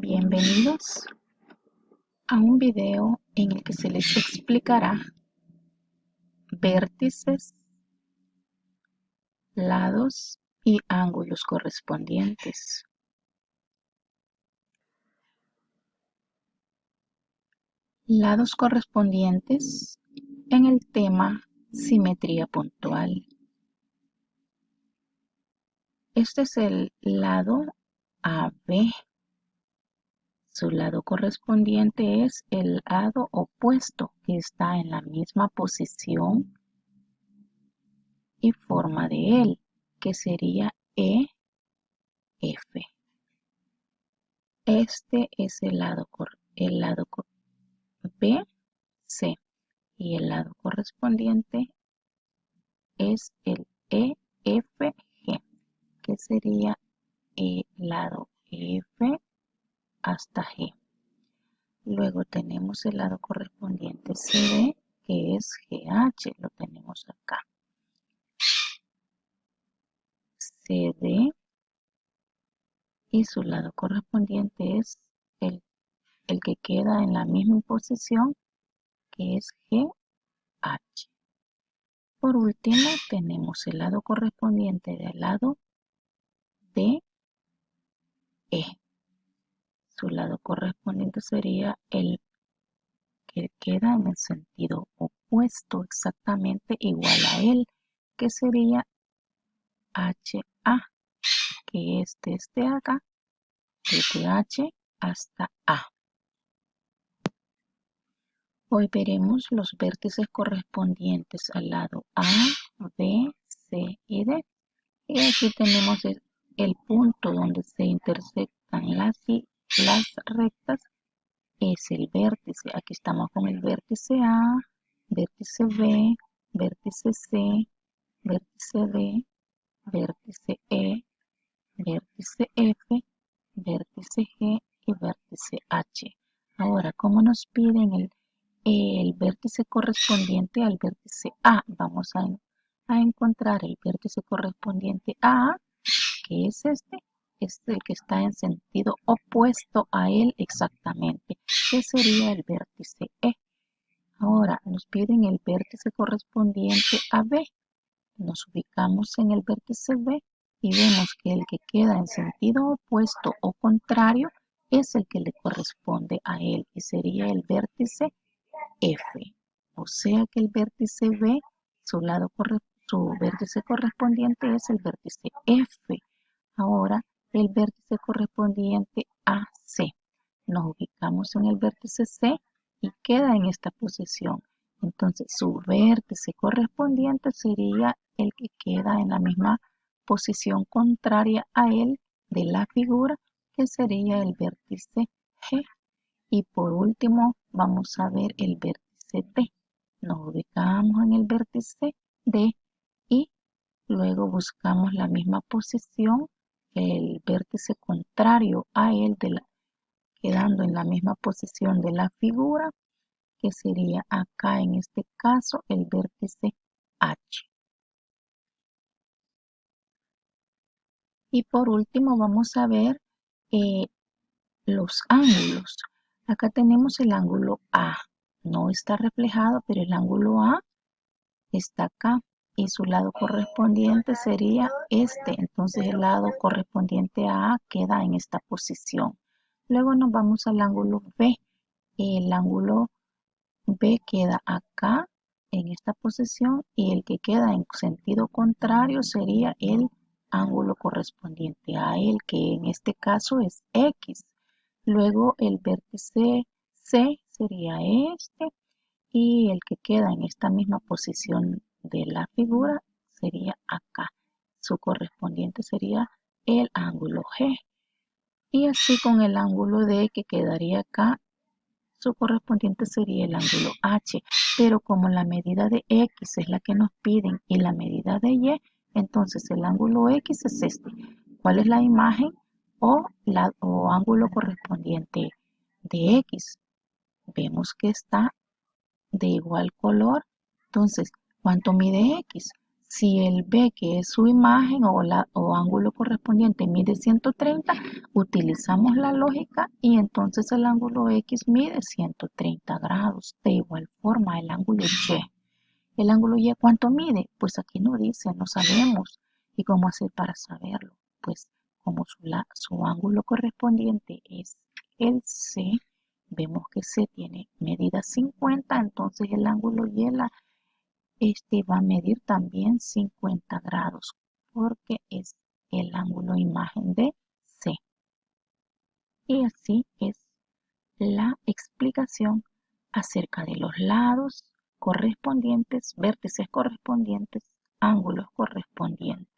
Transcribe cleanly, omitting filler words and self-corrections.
Bienvenidos a un video en el que se les explicará vértices, lados y ángulos correspondientes. Lados correspondientes en el tema simetría puntual. Este es el lado AB. Su lado correspondiente es el lado opuesto que está en la misma posición y forma de él, que sería EF. Este es el lado BC y el lado correspondiente es el EFG, que sería el lado F hasta G. Luego tenemos el lado correspondiente CD, que es GH, lo tenemos acá. CD y su lado correspondiente es el que queda en la misma posición, que es GH. Por último, tenemos el lado correspondiente del lado DE. Su lado correspondiente sería el que queda en el sentido opuesto, exactamente igual a él, que sería HA, que es desde acá, desde H hasta A. Hoy veremos los vértices correspondientes al lado A, B, C y D. Y aquí tenemos el punto donde se intersectan las rectas, es el vértice. Aquí estamos con el vértice A, vértice B, vértice C, vértice D, vértice E, vértice F, vértice G y vértice H. Ahora, ¿cómo nos piden el vértice correspondiente al vértice A? Vamos a encontrar el vértice correspondiente a, que es el que está en sentido opuesto a él exactamente, que sería el vértice E. Ahora nos piden el vértice correspondiente a B. Nos ubicamos en el vértice B y vemos que el que queda en sentido opuesto o contrario es el que le corresponde a él y sería el vértice F. O sea que el vértice B, su vértice correspondiente es el vértice F. Ahora el vértice correspondiente a C. Nos ubicamos en el vértice C y queda en esta posición. Entonces su vértice correspondiente sería el que queda en la misma posición contraria a él de la figura, que sería el vértice G. Y por último vamos a ver el vértice D. Nos ubicamos en el vértice D y luego buscamos la misma posición, el vértice contrario a él, quedando en la misma posición de la figura, que sería acá en este caso el vértice H. Y por último vamos a ver los ángulos. Acá tenemos el ángulo A. No está reflejado, pero el ángulo A está acá y su lado correspondiente sería este. Entonces el lado correspondiente a A queda en esta posición. Luego nos vamos al ángulo B. El ángulo B queda acá en esta posición y el que queda en sentido contrario sería el ángulo correspondiente a él, que en este caso es X. Luego el vértice C sería este y el que queda en esta misma posición de la figura sería acá. Su correspondiente sería el ángulo G. Y así con el ángulo D que quedaría acá, su correspondiente sería el ángulo H. Pero como la medida de X es la que nos piden y la medida de Y, entonces el ángulo X es este. ¿Cuál es la imagen o ángulo correspondiente de X? Vemos que está de igual color. Entonces, ¿cuánto mide X? Si el B, que es su imagen o ángulo correspondiente, mide 130, utilizamos la lógica y entonces el ángulo X mide 130 grados. De igual forma, el ángulo Y. ¿El ángulo Y cuánto mide? Pues aquí no dice, no sabemos. ¿Y cómo hacer para saberlo? Pues como su ángulo correspondiente es el C, vemos que C tiene medida 50, entonces el ángulo Y va a medir también 50 grados porque es el ángulo imagen de C. Y así es la explicación acerca de los lados correspondientes, vértices correspondientes, ángulos correspondientes.